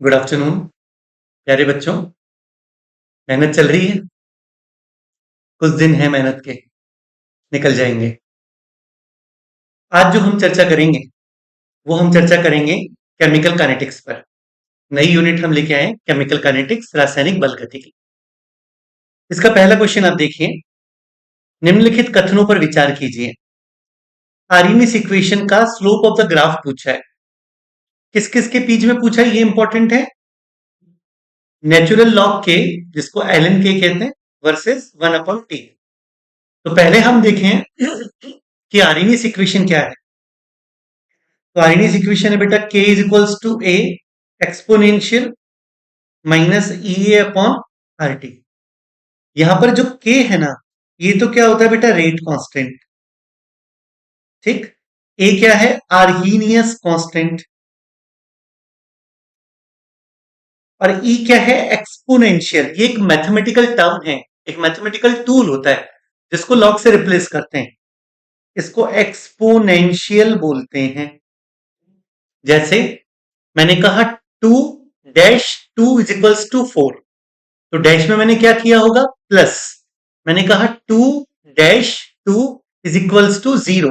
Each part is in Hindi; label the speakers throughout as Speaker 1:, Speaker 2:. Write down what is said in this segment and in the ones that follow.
Speaker 1: गुड आफ्टरनून प्यारे बच्चों। मेहनत चल रही है। कुछ दिन है मेहनत के, निकल जाएंगे। आज जो हम चर्चा करेंगे वो हम चर्चा करेंगे केमिकल काइनेटिक्स पर। नई यूनिट हम लेके आए, केमिकल काइनेटिक्स, रासायनिक बल गतिकी। इसका पहला क्वेश्चन आप देखिए। निम्नलिखित कथनों पर विचार कीजिए। आर्मीनियस इक्वेशन का स्लोप ऑफ द ग्राफ पूछा है। किस किस के बीच में पूछा है, ये इंपॉर्टेंट है। नेचुरल लॉग के, जिसको एलन के कहते हैं, वर्सेस 1/t। तो पहले हम देखें कि आर्मीनियस इक्वेशन क्या है। तो आर्मीनियस इक्वेशन है बेटा k is equals to a exponential minus E A upon R T. यहां पर जो k है ना, ये तो क्या होता है बेटा, रेट कांस्टेंट। ठीक। a क्या है, आर्हीनियस कांस्टेंट। और e क्या है, एक्सपोनेंशियल। ये एक मैथमेटिकल टर्म है, एक मैथमेटिकल टूल होता है जिसको लॉग से रिप्लेस करते हैं। इसको एक्सपोनेंशियल बोलते हैं। जैसे मैंने कहा 2-2 इज इक्वल्स टू 4, तो डैश में मैंने क्या किया होगा, प्लस। मैंने कहा 2-2 इज इक्वल्स टू 0,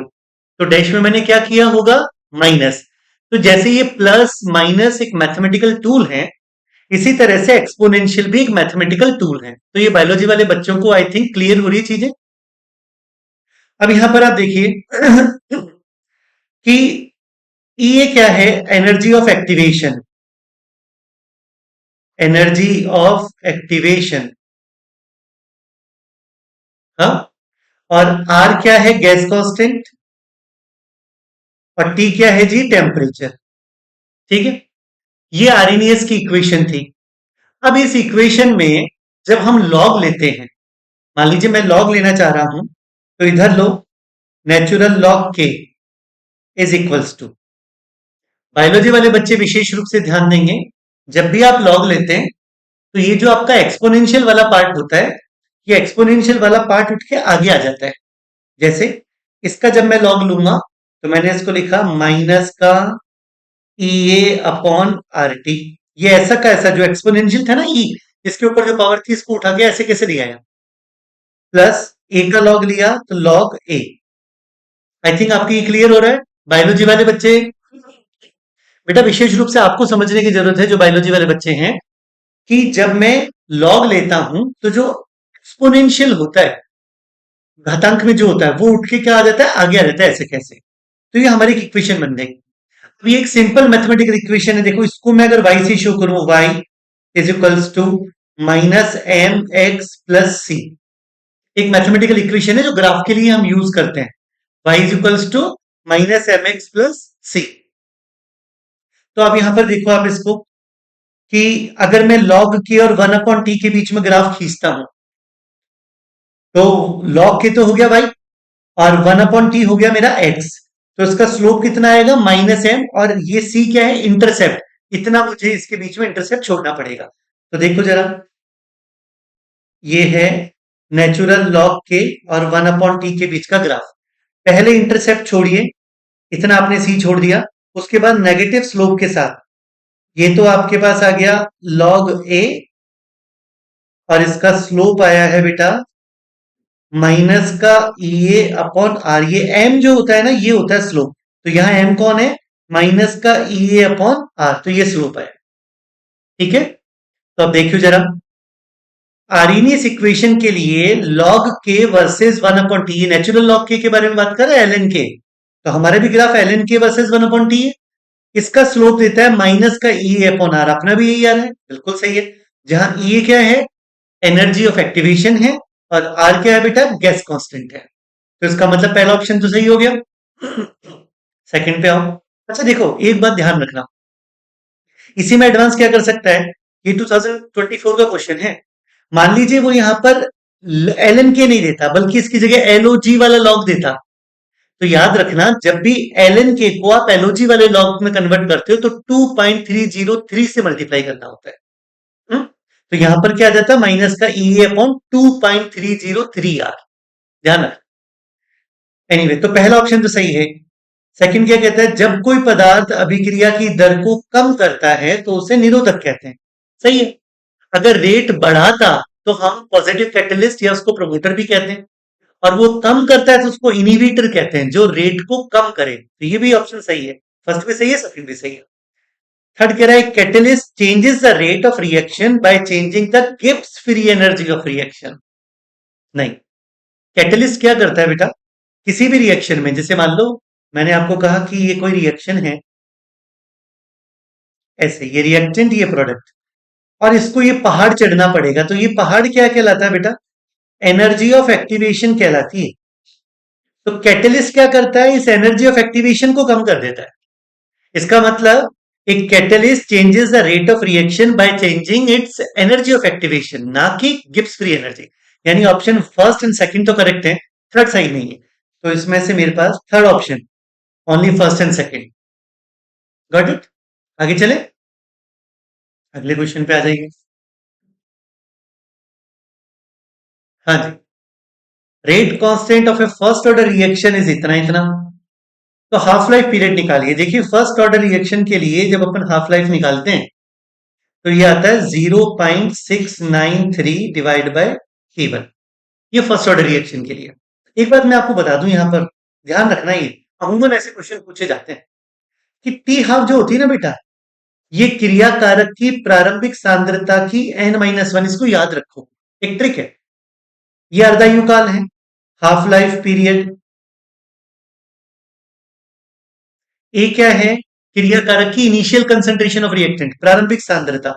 Speaker 1: तो डैश में मैंने क्या किया होगा, माइनस। तो जैसे ये प्लस माइनस एक मैथमेटिकल टूल है, इसी तरह से एक्सपोनेंशियल भी एक मैथमेटिकल टूल है। तो ये बायोलॉजी वाले बच्चों को आई थिंक क्लियर हो रही है चीजें। अब यहां पर आप देखिए कि ये क्या है, energy of activation. Energy of activation, हाँ। और आर क्या है, गैस कांस्टेंट। और टी क्या है जी, टेम्परेचर। ठीक है। ये आर्हेनियस की इक्वेशन थी। अब इस इक्वेशन में जब हम लॉग लेते हैं, मान लीजिए मैं लॉग लेना चाह रहा हूं, तो इधर लो, नेचुरल लॉग के इज इक्वल्स टू। बायोलॉजी वाले बच्चे विशेष रूप से ध्यान देंगे, जब भी आप लॉग लेते हैं तो ये जो आपका एक्सपोनेंशियल वाला पार्ट होता है, ये एक्सपोनेंशियल वाला पार्ट उठ के आगे आ जाता है। जैसे इसका जब मैं लॉग लूंगा, तो मैंने इसको लिखा माइनस का ई ए अपॉन आर टी। ये ऐसा का ऐसा जो एक्सपोनेंशियल था ना, ई, इसके ऊपर जो पावर थी इसको उठा के ऐसे कैसे लिया है, प्लस ए का लॉग लिया तो लॉग ए। आई थिंक आपकी क्लियर हो रहा है बायोलॉजी वाले बच्चे। बेटा विशेष रूप से आपको समझने की जरूरत है, जो बायोलॉजी वाले बच्चे हैं, कि जब मैं लॉग लेता हूं तो जो एक्सपोनेंशियल होता है, घातांक में जो होता है, वो उठ के क्या आ जाता है, आगे आ जाता है, ऐसे कैसे। तो ये हमारी इक्वेशन बन गई। अब ये एक सिंपल मैथमेटिकल इक्वेशन है। देखो इसको मैं अगर y से शो करूं, y is equals to minus M X plus C. एक मैथमेटिकल इक्वेशन है जो ग्राफ के लिए हम यूज करते हैं। y is equals to minus M X plus C. तो अब यहां पर देखो आप इसको, कि अगर मैं log k और 1/t के बीच में ग्राफ खींचता हूं, तो log k तो हो गया y, और 1/t हो गया मेरा x। तो इसका स्लोप कितना आएगा, माइनस एम। और ये c क्या है, इंटरसेप्ट। इतना मुझे इसके बीच में इंटरसेप्ट छोड़ना पड़ेगा। तो देखो जरा, ये है नेचुरल लॉग के और 1/t के बीच का ग्राफ। पहले इंटरसेप्ट छोड़िए, इतना आपने सी छोड़ दिया। उसके बाद नेगेटिव स्लोप के साथ ये तो आपके पास आ गया लॉग ए, और इसका स्लोप आया है बेटा माइनस का ई ए अपॉन आर। ये एम जो होता है ना, ये होता है स्लोप। तो यहां एम कौन है, माइनस का ई ए अपॉन आर। तो ये स्लोप है। ठीक है। तो अब देखियो जरा, आर्हेनियस इक्वेशन के लिए log k versus 1/t, natural log k के बारे में बात कर रहे हैं, ln k। तो हमारा भी graph ln k versus 1/t है। इसका स्लोप देता है माइनस का ई अपॉन आर। अपना भी यही आ रहा है, बिल्कुल सही है। जहां ई क्या है, एनर्जी ऑफ एक्टिवेशन है, और आर क्या है बेटा, गैस कांस्टेंट है। तो इसका मतलब पहला ऑप्शन तो सही हो गया। सेकंड पे आओ। अच्छा देखो, एक बात ध्यान रखना, इसी में एडवांस क्या कर सकता है, ये 2024 का क्वेश्चन है। मान लीजिए वो यहां पर एल के नहीं देता, बल्कि इसकी जगह एलओजी वाला लॉग देता। तो याद रखना, जब भी एल के को आप एलओजी वाले लॉग में कन्वर्ट करते हो, तो 2.303 से मल्टीप्लाई करना होता है। तो यहां पर क्या आ जाता है, माइनस का ई अपॉन 2.303 आर। ध्यान रख। एनीवे, तो पहला ऑप्शन तो सही है। सेकंड क्या कहता है, जब कोई पदार्थ अभिक्रिया की दर को कम करता है तो उसे निरोधक कहते हैं। सही है। अगर रेट बढ़ाता तो हम पॉजिटिव कैटलिस्ट या उसको प्रमोटर भी कहते हैं, और वो कम करता है तो उसको इनिबिटर कहते हैं, जो रेट को कम करे। तो ये भी ऑप्शन सही है, फर्स्ट भी सही है, सेकंड भी सही है। थर्ड कह रहा है catalyst changes the rate of reaction by changing the Gibbs free energy of reaction. नहीं, कैटलिस्ट क्या करता है बेटा, किसी भी रिएक्शन में, जैसे मान लो मैंने आपको कहा कि ये कोई रिएक्शन है, ऐसे ये रिएक्टेंट ये प्रोडक्ट, और इसको ये पहाड़ चढ़ना पड़ेगा, तो ये पहाड़ क्या कहलाता है बेटा, एनर्जी ऑफ एक्टिवेशन कहलाती है। तो कैटलिस्ट क्या करता है, इस एनर्जी ऑफ एक्टिवेशन को कम कर देता है। इसका मतलब एक catalyst changes the rate of reaction by changing its energy of activation, ना कि गिब्स फ्री एनर्जी। यानी ऑप्शन फर्स्ट एंड सेकंड तो करेक्ट है, थर्ड सही नहीं है। तो इसमें से मेरे पास third option, only first and second. Got it. आगे चले, अगले क्वेश्चन पे आ जाइए। हाँ जी, rate constant of a first order reaction is इतना इतना। तो हाफ लाइफ पीरियड निकालिए। देखिए फर्स्ट ऑर्डर रिएक्शन के लिए जब अपन हाफ लाइफ निकालते हैं तो ये आता है 0.693 डिवाइड बाय K1। ये फर्स्ट ऑर्डर रिएक्शन के लिए। एक बात मैं आपको बता दूं, यहां पर ध्यान रखना, ये अमूमन ऐसे क्वेश्चन पूछे जाते हैं कि टी हाफ जो होती है ना बेटा, ये क्रिया कारक की प्रारंभिक सांद्रता की n-1, इसको याद रखो, एक ट्रिक है। ये अर्धायु काल है, हाफ लाइफ पीरियड। ए क्या है, क्रिया कारक की इनिशियल कंसंट्रेशन ऑफ रिएक्टेंट, प्रारंभिक सांद्रता,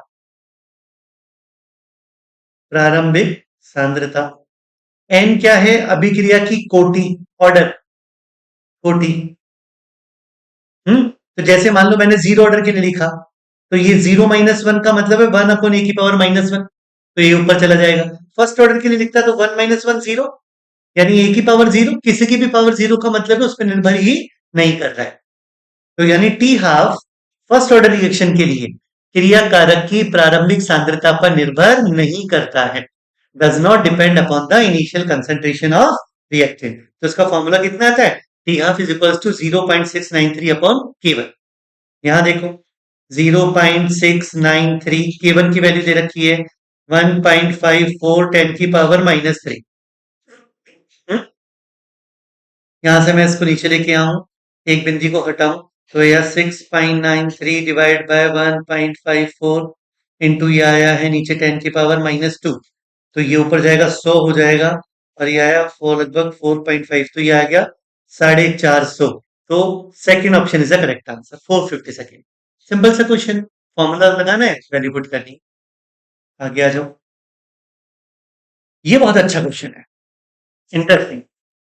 Speaker 1: प्रारंभिक सांद्रता। एन क्या है, अभिक्रिया की कोटि, ऑर्डर, कोटि। तो जैसे मान लो मैंने जीरो ऑर्डर के लिए लिखा, तो ये 0-1 का मतलब है 1/e⁻⁻1, तो ये ऊपर चला जाएगा। फर्स्ट ऑर्डर के लिए लिखता तो 1-1 0, यानी e⁻0, किसी की भी पावर जीरो का मतलब है उस पर निर्भर ही नहीं कर रहा है। तो यानी T half first order reaction के लिए क्रिया कारक की प्रारंभिक सांद्रता पर निर्भर नहीं करता है, does not depend upon the initial concentration of reactant. तो इसका फॉर्मूला कितना आता है, T half is equal to 0.693 upon K1। यहां देखो 0.693, K1 की वैल्यू दे रखी है 1.54 10⁻⁻3। यहां से मैं इसको नीचे लेके आऊं, एक बिंदी को हटाऊं, तो यह 6.93 डिवाइड बाय 1.54 इंटू ये आया है नीचे 10⁻⁻2, तो ये ऊपर जाएगा 100 हो जाएगा, और ये आया लगभग 4.5, तो ये आ गया 450। तो second option is the correct answer, 450 second. Simple सा क्वेश्चन, फॉर्मूला लगाना है, वैल्यू पुट करनी। आगे आ जाओ, ये बहुत अच्छा क्वेश्चन है, इंटरेस्टिंग।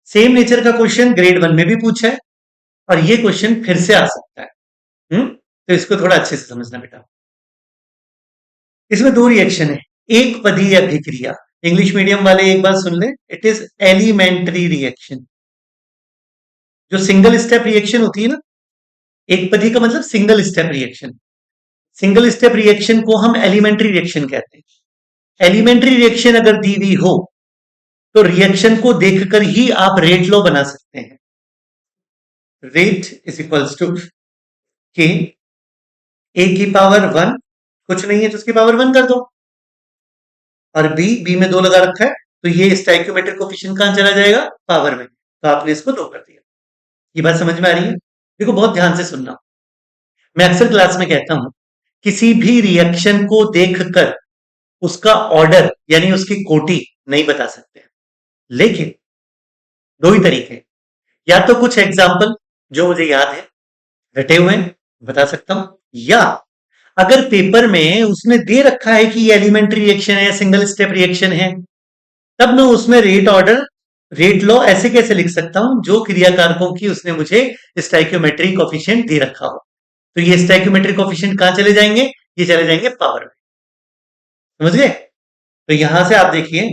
Speaker 1: सेम नेचर का क्वेश्चन ग्रेड 1 में भी पूछा है, और ये क्वेश्चन फिर से आ सकता है। तो इसको थोड़ा अच्छे से समझना बेटा। इसमें दो रिएक्शन है, एक पदीय अभिक्रिया। इंग्लिश मीडियम वाले एक बात सुन ले, इट इज एलिमेंट्री रिएक्शन। जो सिंगल स्टेप रिएक्शन होती है ना, एक पदी का मतलब single step reaction. Single step reaction को हम एलिमेंट्री रिएक्शन कहते हैं। एलिमेंट्री रिएक्शन अगर दी हुई हो तो रिएक्शन को देखकर ही आप रेट लॉ बना सकते हैं। रेट इज इक्वल्स टू के, ए की पावर 1, कुछ नहीं है तो उसकी पावर 1 कर दो, और बी में 2 लगा रखा है, तो ये स्टोइकियोमेट्रिक कोएफिशिएंट कहां चला जाएगा, पावर में, तो आपने इसको 2 कर दिया। ये बात समझ में आ रही है? देखो बहुत ध्यान से सुनना, मैं अक्सर क्लास में कहता हूं किसी भी रिएक्शन को देखकर उसका ऑर्डर यानी उसकी कोटि नहीं बता सकते, लेकिन दो ही तरीके, या तो कुछ एग्जाम्पल जो मुझे याद है रटे हुए हैं बता सकता हूं, या अगर पेपर में उसने दे रखा है कि ये एलिमेंट्री रिएक्शन है, सिंगल स्टेप रिएक्शन है, तब मैं उसमें रेट ऑर्डर, रेट लॉ ऐसे कैसे लिख सकता हूं, जो क्रियाकारकों की उसने मुझे स्टोइकियोमेट्रिक कोएफिशिएंट दे रखा हो। तो ये स्टोइकियोमेट्रिक कोएफिशिएंट कहां चले जाएंगे, ये चले जाएंगे पावर में। समझ गए? तो यहां से आप देखिए,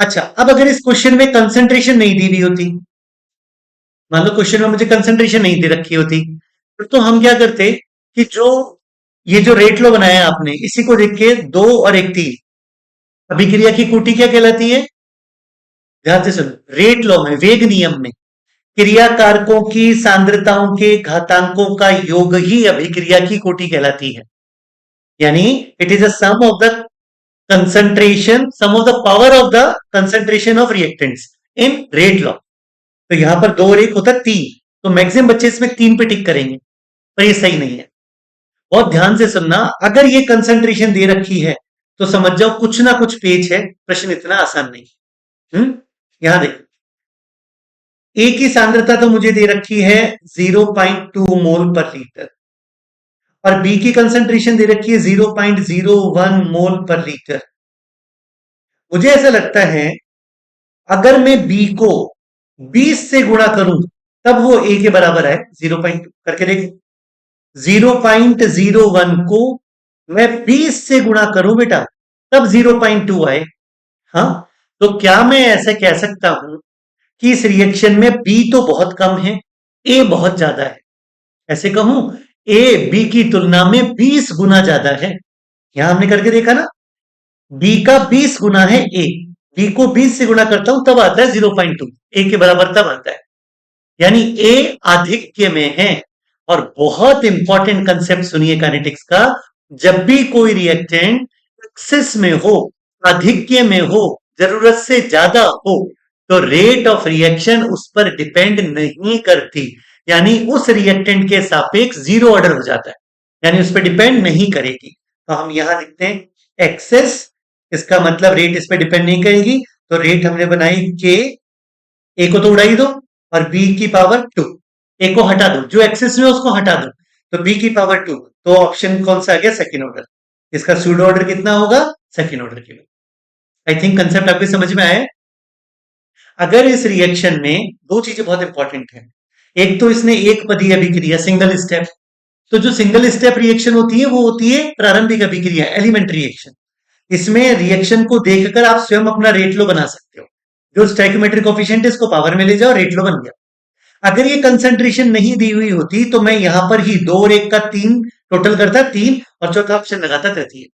Speaker 1: अच्छा अब अगर इस क्वेश्चन में कंसंट्रेशन नहीं दी हुई होती, मान लो क्वेश्चन में मुझे कंसंट्रेशन नहीं दे रखी होती, तो हम क्या करते कि जो ये जो रेट लो बनाया आपने, इसी को देख के 2 और 1 3, अभिक्रिया की कोटि क्या कहलाती है, ध्यान से सुनो, रेट लॉ में, वेग नियम में क्रिया कारकों की सांद्रताओं के घातांकों का योग ही अभिक्रिया की कोटि कहलाती है। यानी it is a sum of the concentration, sum of the power of the concentration of reactants in rate law. तो यहां पर 2 और 1 होता 3, तो मैक्सिमम बच्चे इसमें 3 पे टिक करेंगे, पर ये सही नहीं है। बहुत ध्यान से सुनना, अगर ये कंसंट्रेशन दे रखी है तो समझ जाओ कुछ ना कुछ पेच है, प्रश्न इतना आसान नहीं। यहां देखो, ए की सांद्रता तो मुझे दे रखी है 0.2 मोल पर लीटर, और बी की कंसंट्रेशन दे रखी है 0.01 मोल पर लीटर। मुझे ऐसा लगता है अगर मैं बी को 20 से गुणा करूं तब वो ए के बराबर है। 0.2 करके देखो, 0.01 को मैं 20 से गुणा करूं बेटा, तब 0.2 आए। हाँ, तो क्या मैं ऐसे कह सकता हूं कि इस रिएक्शन में बी तो बहुत कम है, ए बहुत ज्यादा है? ऐसे कहूं, ए बी की तुलना में 20 गुना ज्यादा है। यहां हमने करके देखा ना, बी का 20 गुना है ए, बी को 20 से गुणा करता हूं तब आता है 0.2, ए के बराबर तब आता है। यानी ए आधिक्य में है। और बहुत इंपॉर्टेंट कंसेप्ट सुनिए काइनेटिक्स का, जब भी कोई रिएक्टेंट एक्सेस में हो, आधिक्य में हो, जरूरत से ज्यादा हो, तो रेट ऑफ रिएक्शन उस पर डिपेंड नहीं करती। यानी उस रिएक्टेंट के सापेक्ष जीरो ऑर्डर हो जाता है, यानी उस पर डिपेंड नहीं करेगी। तो हम यहां लिखते हैं एक्सेस, इसका मतलब रेट इस पर डिपेंड नहीं करेगी। तो रेट हमने बनाई के, ए को तो उड़ा ही दो, और बी की पावर 2, ए को हटा दो, जो एक्सेस में उसको हटा दो, तो बी की पावर 2। तो ऑप्शन कौन सा आ गया? Second order. इसका सूडो ऑर्डर कितना होगा? सेकेंड ऑर्डर के लिए। आई थिंक कंसेप्ट आपके समझ में आया। अगर इस रिएक्शन में दो चीजें बहुत इंपॉर्टेंट हैं, एक तो इसने एक पदी अभिक्रिया, सिंगल स्टेप। तो जो सिंगल स्टेप रिएक्शन होती है वो होती है प्रारंभिक अभिक्रिया, एलिमेंट्री रिएक्शन। इसमें रिएक्शन को देखकर आप स्वयं अपना रेट लो बना सकते हो। जो स्टैइकोमेट्रिक कोफिशिएंट है इसको पावर में ले जाओ, रेट लो बन गया। अगर ये कंसंट्रेशन नहीं दी हुई होती तो मैं यहां पर ही 2 और 1 का 3 टोटल करता, 3, और चौथा ऑप्शन लगाता 33।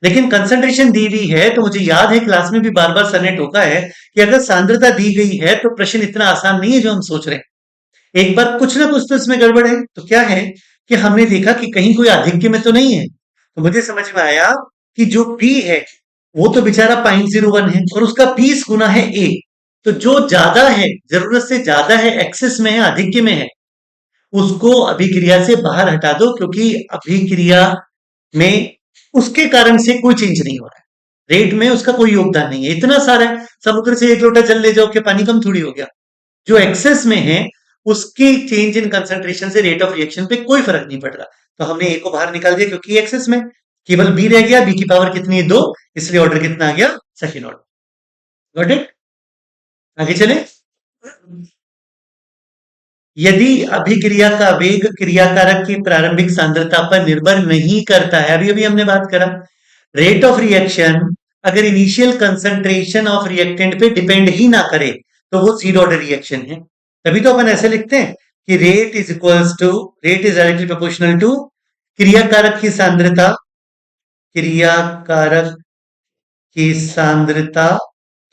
Speaker 1: लेकिन कंसंट्रेशन दी हुई है, तो मुझे याद है क्लास में भी बार बार सर ने टोका है कि अगर सांद्रता दी गई है तो प्रश्न इतना आसान नहीं है जो हम सोच रहे हैं। एक बार कुछ ना कुछ तो इसमें गड़बड़ है। तो क्या है कि हमने देखा कि कहीं कोई आधिक्य में तो नहीं है। तो मुझे समझ में आया कि जो P है वो तो बेचारा 0.01 है, और उसका 20 गुना है A। तो जो ज्यादा है, जरूरत से ज्यादा है, एक्सेस में है, आधिक्य में है, उसको अभिक्रिया से बाहर हटा दो, क्योंकि अभिक्रिया में उसके कारण से कोई चेंज नहीं हो रहा है। रेट में उसका कोई योगदान नहीं है। इतना सारा है, समुद्र से 1 लोटा जल ले जाओ कि पानी कम थोड़ी हो गया। जो एक्सेस में है उसकी चेंज इन कंसंट्रेशन से रेट ऑफ रिएक्शन पे कोई फर्क नहीं पड़ रहा। तो हमने ए को बाहर निकाल दिया क्योंकि एक्सेस में, केवल बी रह गया। बी की पावर कितनी है? 2, इसलिए ऑर्डर कितना आ गया? Second order. Got it? आगे चले। यदि अभिक्रिया का वेग क्रियाकारक की प्रारंभिक सांद्रता पर निर्भर नहीं करता है, अभी अभी हमने बात करा, रेट ऑफ रिएक्शन अगर इनिशियल कंसंट्रेशन ऑफ रिएक्टेंट पे डिपेंड ही ना करे तो वो जीरो ऑर्डर रिएक्शन है। तभी तो अपन ऐसे लिखते हैं कि rate is equals to, rate is directly proportional to क्रियाकारक की सांद्रता, क्रियाकारक की सांद्रता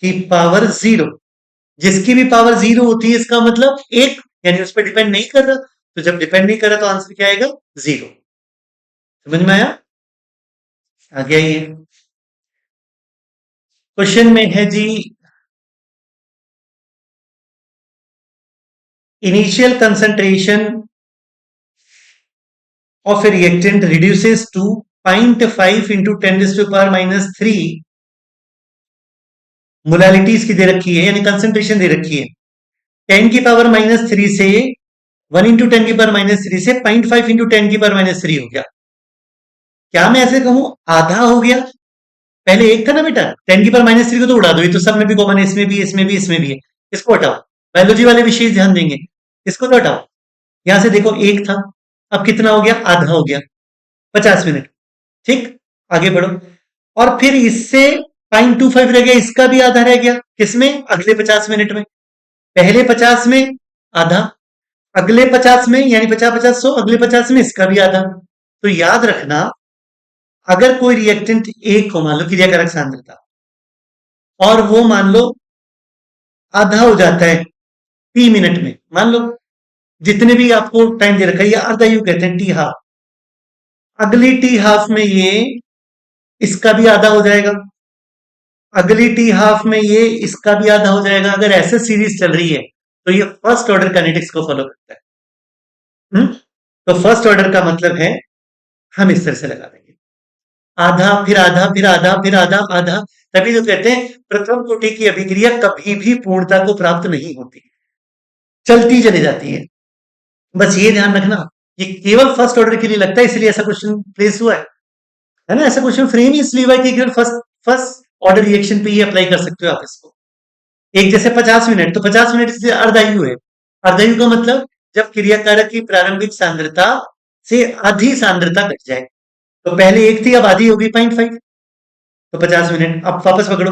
Speaker 1: की पावर 0। जिसकी भी पावर 0 होती है इसका मतलब 1, यानी उस पर डिपेंड नहीं कर रहा। तो जब डिपेंड नहीं कर रहा तो आंसर क्या आएगा? 0। समझ में आया? आ गया ये क्वेश्चन में है जी, initial concentration of a reactant reduces to 0.5 into 10 to the power minus 3 मोलालिटीज की दे रखी है, यानी कंसंट्रेशन दे रखी है। 10 की पावर माइनस 3 से 1 इंटू 10 की पावर माइनस 3 से 0.5 इंटू 10 की पावर माइनस 3 हो गया। क्या मैं ऐसे कहूं आधा हो गया? पहले एक था ना बेटा, 10 की पावर माइनस 3 को तो उड़ा दो, ये तो सब में भी कॉमन है, इसमें भी, इसमें भी, इसमें भी है। इसको हटाओ, बायोलॉजी वाले विशेष ध्यान देंगे। इसको तो हटाओ। यहां से देखो एक था, अब कितना हो गया? आधा हो गया। 50 मिनट। ठीक, आगे बढ़ो। और फिर इससे 0.25 रह गया, इसका भी आधा रह गया। किसमें? अगले 50 मिनट में। पहले 50 में आधा, अगले 50 में, यानी 50 50 100, अगले 50 में इसका भी आधा। तो याद रखना, अगर कोई रिएक्टेंट एक को मान लो क्रियाकारक सांद्रता, और वो मान लो आधा हो जाता है टी मिनट में, मान लो जितने भी आपको टाइम दे रखा है, ये अर्धा यू कहते हैं टी हाफ। अगली टी हाफ में ये इसका भी आधा हो जाएगा, अगली टी हाफ में ये इसका भी आधा हो जाएगा। अगर ऐसे सीरीज चल रही है तो ये फर्स्ट ऑर्डर काइनेटिक्स को फॉलो करता है। तो फर्स्ट ऑर्डर का मतलब है हम इस तरह से लगा देंगे, आधा फिर आधा फिर आधा फिर आधा आधा। तभी तो कहते हैं प्रथम कोटि की अभिक्रिया कभी भी पूर्णता को प्राप्त नहीं होती, चलती चली जाती है। बस ये ध्यान रखना, ये केवल फर्स्ट ऑर्डर के लिए लगता है, इसलिए ऐसा क्वेश्चन प्लेस हुआ है ना। ऐसा क्वेश्चन फ्रेम ही इसलिए हुआ है कि केवल फर्स्ट फर्स्ट ऑर्डर रिएक्शन पे ही अप्लाई कर सकते हो आप इसको। एक जैसे 50 मिनट, तो 50 मिनट से अर्धायु है। अर्धायु का मतलब जब क्रियाकारक की प्रारंभिक सांद्रता से आधी सांद्रता घट जाए। तो पहले एक थी, अब आधी होगी 0.5, तो 50 मिनट। अब वापस पकड़ो,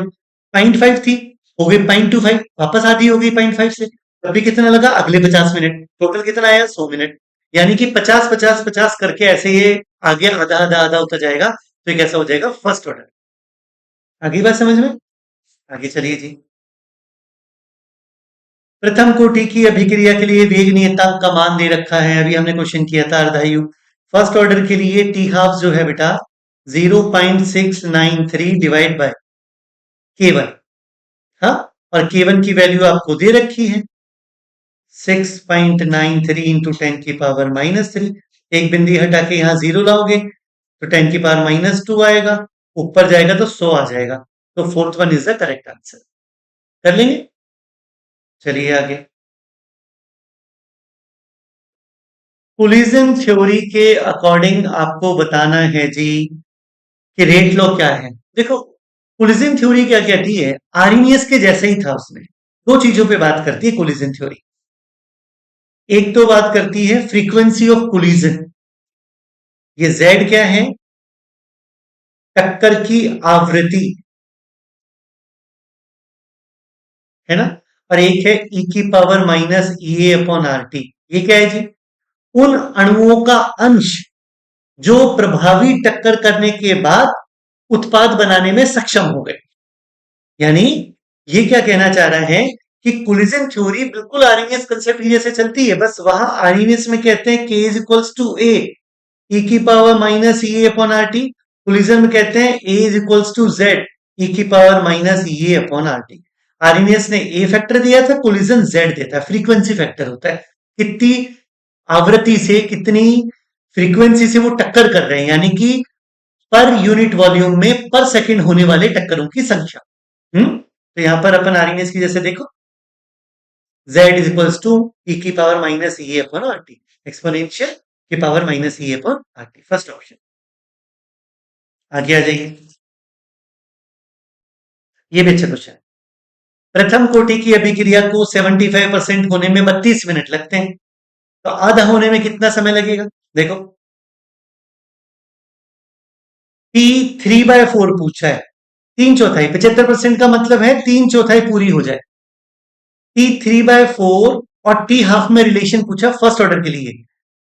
Speaker 1: 0.5 थी, हो गई 0.25, वापस आधी हो गई 0.5 से, तब भी कितना लगा, अगले 50 मिनट, टोटल कितना आया 100 मिनट। यानी कि 50 50 50 करके ऐसे ये आगे आधा आधा आधा होता जाएगा, तो ये कैसा हो जाएगा, फर्स्ट ऑर्डर। आगे बात समझ में, आगे चलिए जी। प्रथम कोटि की अभिक्रिया के लिए वेग नियतांक का मान दे रखा है, अभी हमने क्वेश्चन किया था अर्धायु। फर्स्ट ऑर्डर के लिए टी हाफ जो है बेटा 0.693 डिवाइड बाय K1। हाँ, और K1 की वैल्यू आपको दे रखी है 6.93 इंटू 10⁻³ एक बिंदी हटा के यहां 0 लाओगे तो 10⁻² आएगा, ऊपर जाएगा तो 100 आ जाएगा। तो fourth one is the correct answer. कर लेंगे, चलिए आगे। कोलिजन थ्योरी के अकॉर्डिंग आपको बताना है जी कि रेट लॉ क्या है। देखो, कोलिजन थ्योरी क्या कहती है, आर्नियस के जैसे ही था, उसमें दो चीजों पे बात करती है कोलिजन थ्योरी। एक तो बात करती है फ्रीक्वेंसी ऑफ कोलिजन, ये Z क्या है, टक्कर की आवृत्ति है ना, और एक है e⁻−EA/RT। ये क्या है जी, उन अणुओं का अंश जो प्रभावी टक्कर करने के बाद उत्पाद बनाने में सक्षम हो गए। यानी ये क्या कहना चाह रहा है कि कोलिजन थ्योरी बिल्कुल आर्नियस कंसेप्ट की जैसे चलती है, बस वहां आर्नियस में कहते हैं K = A e⁻−EA/RT, कोलिजन में कहते हैं A = Z e⁻−EA/RT। आर्नियस ने A फैक्टर दिया था, कोलिजन Z देता है, फ्रीक्वेंसी फैक्टर होता है, कितनी आवृत्ति से कितनी फ्रीक्वेंसी से वो टक्कर कर रहे हैं, यानी कि पर यूनिट वॉल्यूम में पर सेकंड होने वाले टक्करों की संख्या। तो यहां पर अपन आरएनएस की जैसे देखो, Z = e⁻−EA/RT, exponential e⁻−EA/RT, first option. आगे आ जाइए, ये भी अच्छा क्वेश्चन है। प्रथम कोटि की अभिक्रिया को 75% होने में 32 मिनट लगते हैं, तो आधा होने में कितना समय लगेगा। देखो, T3/4 पूछा है, 3/4, 75% का मतलब है 3/4 पूरी हो जाए। T3/4 और T हाफ में रिलेशन पूछा फर्स्ट ऑर्डर के लिए,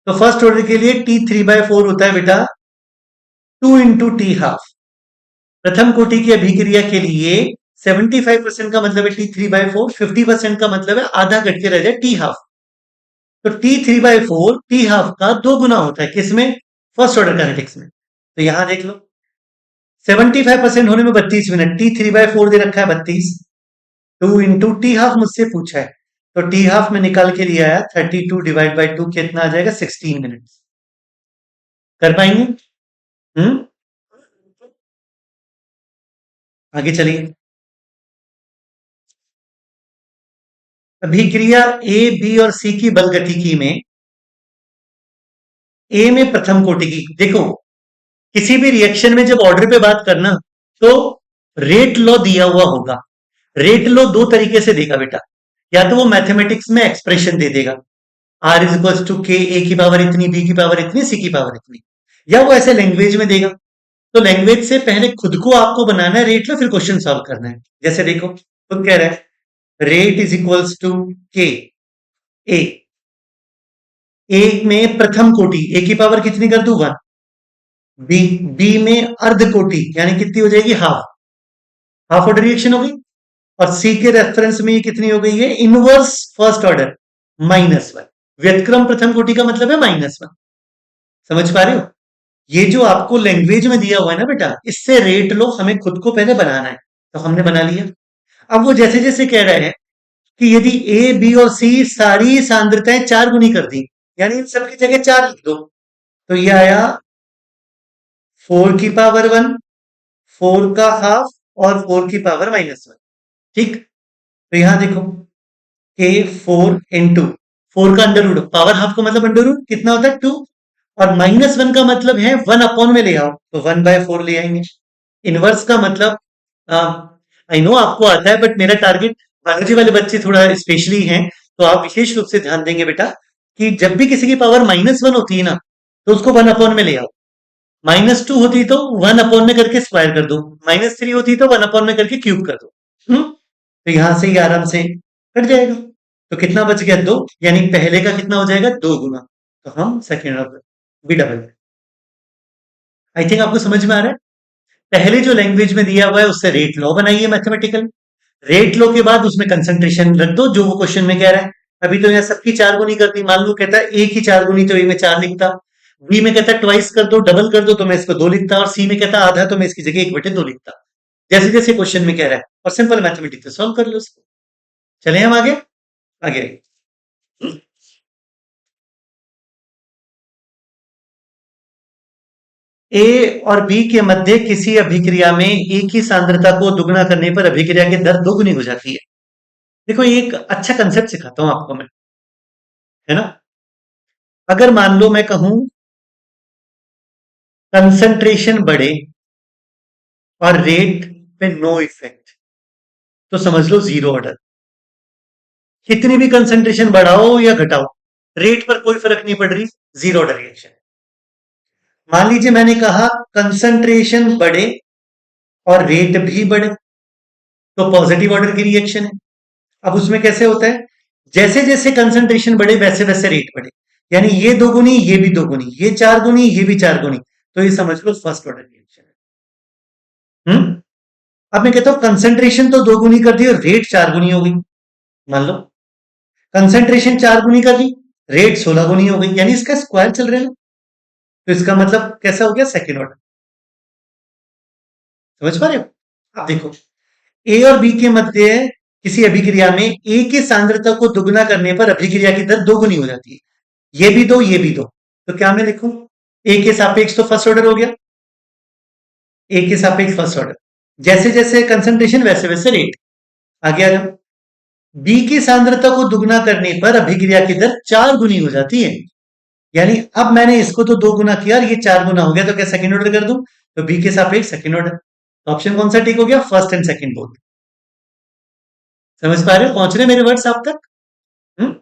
Speaker 1: तो फर्स्ट ऑर्डर के लिए T3/4 होता है बेटा 2 इंटू टी हाफ। प्रथम कोटि की अभिक्रिया के लिए 75% का मतलब है T3/4, 50% का मतलब है आधा घट के रह जाए टी हाफ। तो T3/4 टी हाफ का 2 गुना होता है, किसमें, फर्स्ट ऑर्डर काइनेटिक्स में। तो यहां देख लो, 75% होने में 32 मिनट, T3/4 दे रखा है 32, 2 इंटू टी हाफ मुझसे पूछा है, तो टी हाफ में निकाल के लिया है 32 डिवाइड बाई 2 कितना आ जाएगा, 16 मिनट। कर पाएंगे। आगे चलिए, अभिक्रिया ए, बी और सी की बल गतिकी में ए में प्रथम कोटि की, देखो किसी भी रिएक्शन में जब ऑर्डर पे बात करना तो रेट लॉ दिया हुआ होगा। रेट लॉ दो तरीके से देगा बेटा, या तो वो मैथमेटिक्स में एक्सप्रेशन दे देगा, R = K, A की पावर इतनी, B की पावर इतनी, C की पावर इतनी, या वो ऐसे लैंग्वेज में देगा। तो लैंग्वेज से पहले खुद को आपको बनाना है रेट लॉ, फिर क्वेश्चन सॉल्व करना है। जैसे देखो, खुद कह रहा है रेट = K, A, ए में प्रथम कोटि, ए की पावर कितनी कर दू, 1। बी में अर्ध कोटि, यानी कितनी हो जाएगी, हाफ, हाफ ऑर्डर रिएक्शन होगी। और सी के रेफरेंस में ये कितनी हो गई है? Inverse first order -1। व्युत्क्रम प्रथम कोटि का मतलब है -1। समझ पा रहे हो? ये जो आपको लैंग्वेज में दिया हुआ है ना बेटा, इससे रेट लो, हमें खुद को पहले बनाना है, तो हमने बना लिया। अब वो जैसे जैसे कह रहे हैं कि यदि ए बी और सी सारी सांद्रताएं 4 गुनी कर दी, यानी इन सबकी जगह 4 लिख दो, तो ये आया 4 की पावर 1, 4 का हाफ और 4 की पावर -1। ठीक, तो यहां देखो के 4 × 4 का अंडर रूट, पावर हाफ का मतलब अंडर रूट कितना होता है? 2, और -1 का मतलब है 1 अपॉन में ले आओ, तो 1/4 ले आएंगे। इनवर्स का मतलब, आई नो आपको आता है, बट मेरा टारगेट बायोलॉजी वाले बच्चे थोड़ा स्पेशली हैं, तो आप विशेष रूप से ध्यान देंगे बेटा कि जब भी किसी की पावर -1 होती है ना, तो उसको 1 अपॉन में ले आओ। -2 होती तो 1 अपॉन में करके स्क्वायर कर दो, -3 होती तो 1 अपॉन में करके क्यूब कर दो। तो यहां से ही आराम से कट जाएगा। तो कितना बच गया? 2, यानी पहले का कितना हो जाएगा? 2 गुना। तो हम second order be double. I think आपको समझ में आ रहा है? पहले जो लैंग्वेज में दिया हुआ है उससे रेट लॉ बनाइए मैथमेटिकल। रेट लो के बाद उसमें कंसंट्रेशन रख दो जो वो क्वेश्चन में कह रहा है। अभी तो यहाँ सबकी 4 गुनी कर दी, मान लो कहता है ए की 4 गुनी, तो ए में 4 लिखता। बी में कहता है ट्वाइस कर दो, डबल कर दो, तो मैं इसको 2 लिखता। और सी में कहता है आधा, तो मैं इसकी जगह 1/2 लिखता, जैसे जैसे क्वेश्चन में कह रहा है। और सिंपल मैथमेटिक्स से सॉल्व कर लो उसको। चले हम आगे आगे। ए और बी के मध्य किसी अभिक्रिया में एक ही सांद्रता को दुगना करने पर अभिक्रिया की दर दोगुनी हो जाती है। देखो, ये एक अच्छा कंसेप्ट सिखाता हूं आपको मैं, है ना? अगर मान लो मैं कहूं कंसंट्रेशन बढ़े और रेट पे नो इफेक्ट, तो समझ लो जीरो ऑर्डर। कितनी भी कंसंट्रेशन बढ़ाओ या घटाओ, रेट पर कोई फर्क नहीं पड़ रही, जीरो ऑर्डर रिएक्शन। मान लीजिए मैंने कहा कंसंट्रेशन बढ़े और रेट भी बढ़े, तो पॉजिटिव ऑर्डर की रिएक्शन है। अब उसमें कैसे होता है? जैसे जैसे कंसंट्रेशन बढ़े वैसे वैसे रेट बढ़े, यानी ये 2 गुनी, ये भी 2 गुनी, ये 4 गुनी, ये भी 4 गुनी, तो ये समझ लो फर्स्ट ऑर्डर रिएक्शन है। अब मैं कहता हूं कंसंट्रेशन तो 2 गुनी कर दी और रेट 4 गुनी हो गई। मान लो कंसंट्रेशन 4 गुनी कर दी, रेट 16 गुनी हो गई, यानी इसका स्क्वायर चल रहा है। तो इसका मतलब कैसा हो गया? Second order. समझ पा रहे हो? अब देखो, ए और बी के मध्य किसी अभिक्रिया में ए की सांद्रता को दुगना करने पर अभिक्रिया की दर 2 गुनी हो जाती है। ये भी दो, ये भी दो, तो क्या मैं लिखूं? ए के सापेक्ष तो फर्स्ट ऑर्डर हो गया, ए के सापेक्ष फर्स्ट ऑर्डर, जैसे जैसे कंसंट्रेशन वैसे वैसे रेट। आगे आ जाओ, बी की सांद्रता को दुगना करने पर अभिक्रिया की दर 4 गुनी हो जाती है। यानी अब मैंने इसको तो 2 गुना किया और ये 4 गुना हो गया, तो क्या सेकंड ऑर्डर कर दूं? तो बी के सापेक्ष सेकंड ऑर्डर। तो ऑप्शन कौन सा ठीक हो गया? First and second both. समझ पा रहे हो? पहुंच रहे मेरे वर्ड्स आप तक? हम्म?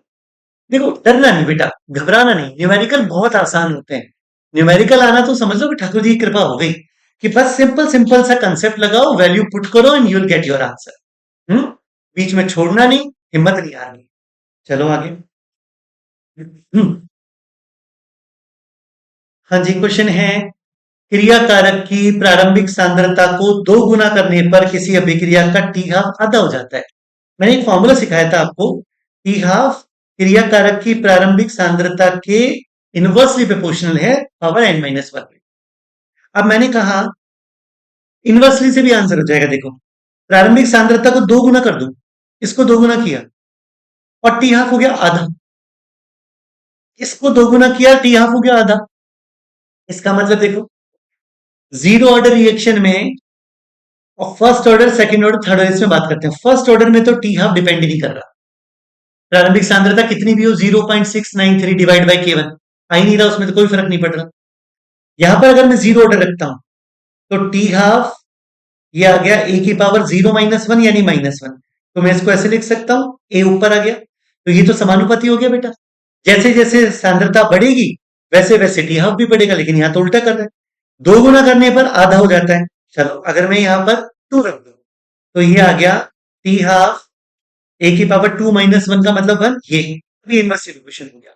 Speaker 1: देखो, डरना नहीं बेटा, घबराना नहीं, न्यूमेरिकल बहुत आसान होते हैं। न्यूमेरिकल आना तो समझ लो कि ठाकुर जी की कृपा हो गई, कि बस सिंपल सिंपल सा कंसेप्ट लगाओ, वैल्यू पुट करो and you will get your answer. बीच में छोड़ना नहीं, हिम्मत नहीं हारनी। चलो आगे। हम्म, हाँ जी, क्वेश्चन है, क्रिया कारक की प्रारंभिक सांद्रता को 2 गुना करने पर किसी अभिक्रिया का टी हाफ आधा हो जाता है। मैंने एक फॉर्मूला सिखाया था आपको, टी हाफ क्रिया कारक की प्रारंभिक सांद्रता के इनवर्सली प्रोपोर्शनल है पावर n-1। अब मैंने कहा इनवर्सली से भी आंसर हो जाएगा। देखो, प्रारंभिक सांद्रता को 2 गुना कर दो, इसको 2 गुना किया और टी हाफ हो गया आधा, इसको 2 गुना किया, टी हाफ हो गया आधा। इसका मतलब देखो, जीरो ऑर्डर रिएक्शन में और first order, second order, third order, इसमें बात करते हैं। फर्स्ट ऑर्डर में तो टी हाफ डिपेंड नहीं कर रहा, प्रारंभिक सांद्रता कितनी भी हो, 0.693 डिवाइड बाई K1 आ ही नहीं रहा, उसमें तो कोई फर्क नहीं पड़ रहा। यहां पर अगर मैं जीरो ऑर्डर रखता हूं, तो टी हाफ ये आ गया ए की पावर 0-1 यानी -1, तो मैं इसको ऐसे लिख सकता हूं, ए ऊपर आ गया, तो ये तो समानुपाती हो गया बेटा। जैसे जैसे सांद्रता बढ़ेगी वैसे वैसे टी हाफ भी बढ़ेगा, लेकिन यहां तो उल्टा कर रहा है, 2 गुना करने पर आधा हो जाता है। चलो, अगर मैं यहां पर 2 रख दूं, तो ये आ गया टी हाफ ए की पावर 2-1 का मतलब 1, ये भी इनवर्स इक्वेशन हो गया।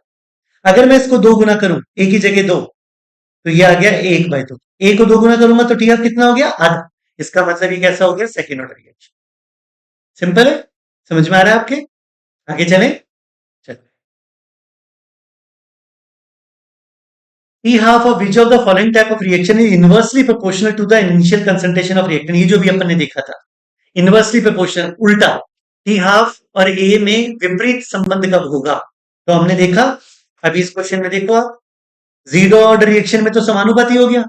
Speaker 1: अगर मैं इसको 2 गुना करूं, ए की जगह 2, तो ये आ गया 1/2। ए को 2 गुना करूंगा तो टी हाफ कितना हो गया? आधा। इसका मतलब ये कैसा हो गया? Second order reaction. सिंपल है, समझ में आ रहा है आपके? आगे चलें। चलो, T half of which of the following type of reaction is inversely proportional to the initial concentration of reactant? ये जो भी अपन ने देखा था, इनवर्सली प्रोपोर्शनल, उल्टा। टी हाफ और ए में विपरीत संबंध कब होगा? तो हमने देखा, अभी इस क्वेश्चन में देखो आप, जीरो ऑर्डर रिएक्शन में तो समानुपाती हो गया,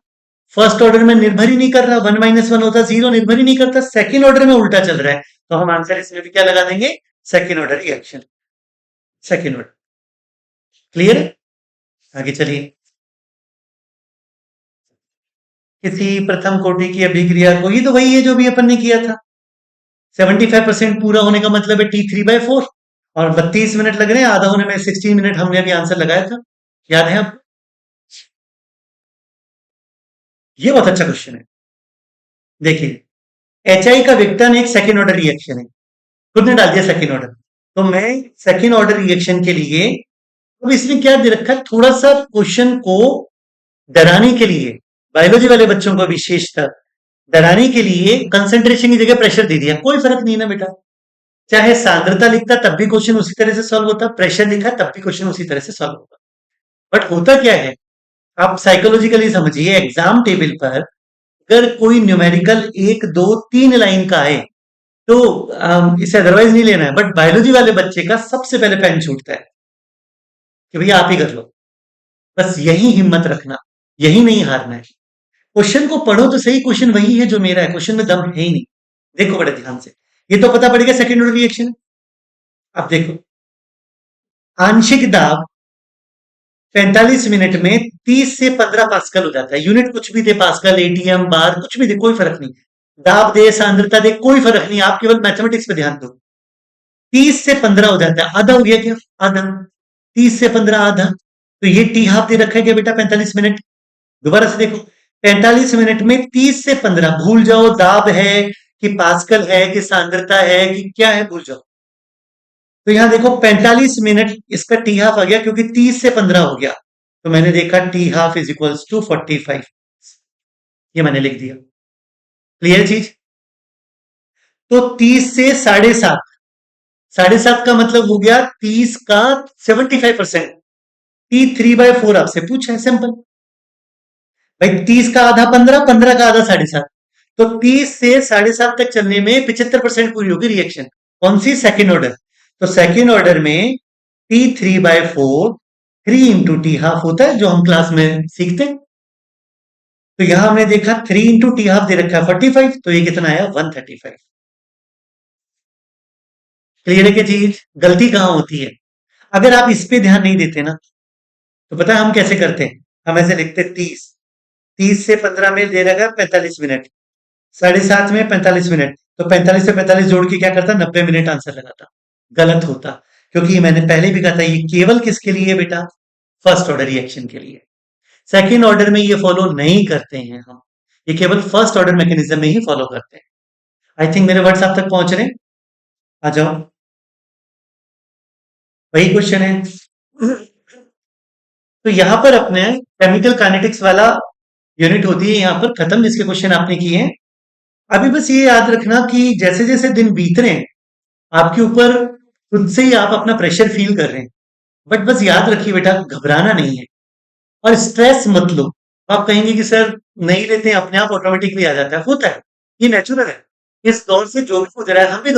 Speaker 1: फर्स्ट ऑर्डर में निर्भर ही नहीं कर रहा, 1 - 1 होता, जीरो निर्भर ही नहीं करता, सेकेंड ऑर्डर में उल्टा चल रहा है, तो हम आंसर इसमें भी क्या लगा देंगे? Second order reaction, second order. Clear है? आगे चलिए। किसी प्रथम कोटि की अभिक्रिया को, ये तो वही है जो भी अपन ने किया था, 75% पूरा होने का मतलब है T3/4, और 32 मिनट लग रहे हैं, आधा होने में 16 मिनट, हमने अभी आंसर लगाया था, याद है आप? ये बहुत अच्छा क्वेश्चन है। देखिए, एच आई का विक्टन एक सेकेंड ऑर्डर रिएक्शन है, खुद ने डाल दिया सेकेंड ऑर्डर, तो मैं सेकेंड ऑर्डर रिएक्शन के लिए, अब इसमें क्या दे रखा है, थोड़ा सा क्वेश्चन को डराने के लिए, बायोलॉजी वाले बच्चों को विशेषकर डराने के लिए कंसंट्रेशन की जगह प्रेशर दे दिया। कोई फर्क नहीं ना बेटा, चाहे सांद्रता लिखता तब भी क्वेश्चन उसी तरह से सॉल्व होता, प्रेशर लिखा तब भी क्वेश्चन उसी तरह से सॉल्व होता। बट होता क्या है, आप साइकोलॉजिकली समझिए, एग्जाम टेबल पर अगर कोई न्यूमेरिकल 1 2 3 लाइन का आए तो इसे अदरवाइज नहीं लेना है, बट बायोलॉजी वाले बच्चे का सबसे पहले पेन छूटता है कि भैया आप ही कर लो। बस यही हिम्मत रखना, यही नहीं हारना है। क्वेश्चन को पढ़ो तो सही, क्वेश्चन वही है जो मेरा है, क्वेश्चन में दम है ही नहीं। देखो बड़े ध्यान से, ये तो पता पड़ेगा सेकेंड ऑर्डर रिएक्शन। अब देखो, आंशिक दाब 45 मिनट में 30 से 15 पास्कल हो जाता है, यूनिट कुछ भी दे, पास्कल, एटीएम, बार, कुछ भी दे, कोई फर्क नहीं, दाब दे, सांद्रता दे, कोई फर्क नहीं, आप केवल मैथमेटिक्स पे ध्यान दो। 30 से 15 हो जाता है, आधा हो गया क्या? आधा। 30 से 15 आधा, तो ये टी हाफ दे रखा है क्या बेटा? 45 मिनट। दोबारा से देखो, 45 मिनट में 30 से 15, भूल जाओ दाब है कि पास्कल है कि सांद्रता है कि क्या है, भूल जाओ। तो यहां देखो 45 मिनट इसका टी हाफ आ गया, क्योंकि 30 से 15 हो गया, तो मैंने देखा T half is equals to 45, ये मैंने लिख दिया। क्लियर चीज? तो 30 से 7.5, 7.5 का मतलब हो गया 30 का 75%, T3/4 आपसे पूछा है, सिंपल। भाई 30 का आधा 15, 15 का आधा 7.5, तो 30 से 7.5 तक चलने में 75% पूरी होगी रिएक्शन। कौन सी? Second order. तो सेकेंड ऑर्डर में T3/4 3 × T½ होता है, जो हम क्लास में सीखते हैं। तो यहां हमने देखा 3 × T½ दे रखा है 45, तो ये कितना आया? 135। क्लियर है क्या चीज? गलती कहां होती है? अगर आप इस पे ध्यान नहीं देते ना, तो पता है हम कैसे करते हैं? हम ऐसे लिखते 30, 30 से 15 में दे रखा है 45 मिनट, 7.5 में 45 मिनट, तो 45 से 45 जोड़ के क्या करता? 90 मिनट आंसर लगाता। गलत होता, क्योंकि मैंने पहले भी कहा था, ये केवल किसके लिए है बेटा? फर्स्ट ऑर्डर रिएक्शन के लिए। सेकेंड ऑर्डर में ये फॉलो नहीं करते हैं हम, ये केवल फर्स्ट ऑर्डर मैकेनिज्म में ही फॉलो करते हैं। आई थिंक मेरे वर्ड्स आप तक पहुंच रहे हैं, आ जाओ। वही क्वेश्चन है। तो यहां पर अपने केमिकल काइनेटिक्स वाला यूनिट होती है यहां पर खत्म, जिसके क्वेश्चन आपने किए हैं। अभी बस ये याद रखना कि जैसे जैसे दिन बीत रहे हैं, आपके ऊपर खुद से ही आप अपना प्रेशर फील कर रहे हैं, बट बस याद रखिए बेटा, घबराना नहीं है, और स्ट्रेस मत लो। आप कहेंगे कि सर नहीं लेते हैं, अपने आप ऑटोमेटिकली आ जाता है, होता है, ये नेचुरल है। इस दौर से जो भी गुजरा है, हम भी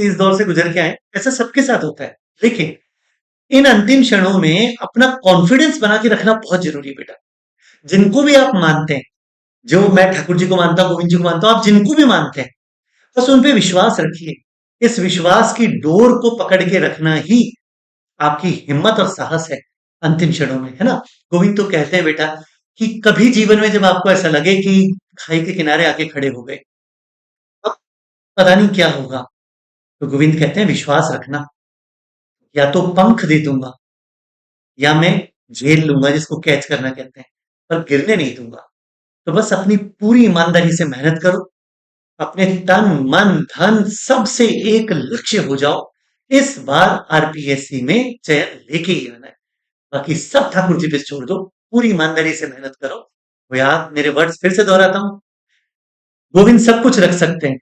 Speaker 1: इस दौर से गुजर के आए, ऐसा सबके साथ होता है। देखिए, इन अंतिम क्षणों में अपना कॉन्फिडेंस बना के रखना बहुत जरूरी है बेटा। जिनको भी आप मानते हैं, जो मैं ठाकुर जी को मानता हूं, गोविंद जी को मानता हूं, आप जिनको भी मानते हैं, बस उन पे विश्वास रखिए। इस विश्वास की डोर को पकड़ के रखना ही आपकी हिम्मत और साहस है अंतिम क्षणों में, है ना? गोविंद तो कहते हैं बेटा कि कभी जीवन में जब आपको ऐसा लगे कि खाई के किनारे आके खड़े हो गए, अब पता नहीं क्या होगा, तो गोविंद कहते हैं विश्वास रखना, या तो पंख दे दूंगा या मैं झेल लूंगा, जिसको कैच करना कहते हैं, पर गिरने नहीं दूंगा। तो बस अपनी पूरी ईमानदारी से मेहनत करो, अपने तन मन धन सबसे एक लक्ष्य हो जाओ, इस बार आरपीएससी में चयन लेके ही आना है। बाकी सब ठाकुर जी पे छोड़ दो, पूरी ईमानदारी से मेहनत करो। वो यार, मेरे वर्ड्स फिर से दोहराता हूं, गोविंद सब कुछ रख सकते हैं,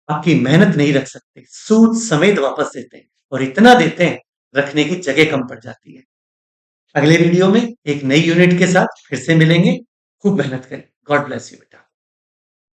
Speaker 1: आपकी मेहनत नहीं रख सकते, सूद समेत वापस देते हैं और इतना देते हैं रखने की जगह कम पड़ जाती है। अगले वीडियो में एक नई यूनिट के साथ फिर से मिलेंगे। खूब मेहनत करें। गॉड ब्लेस यू बेटा।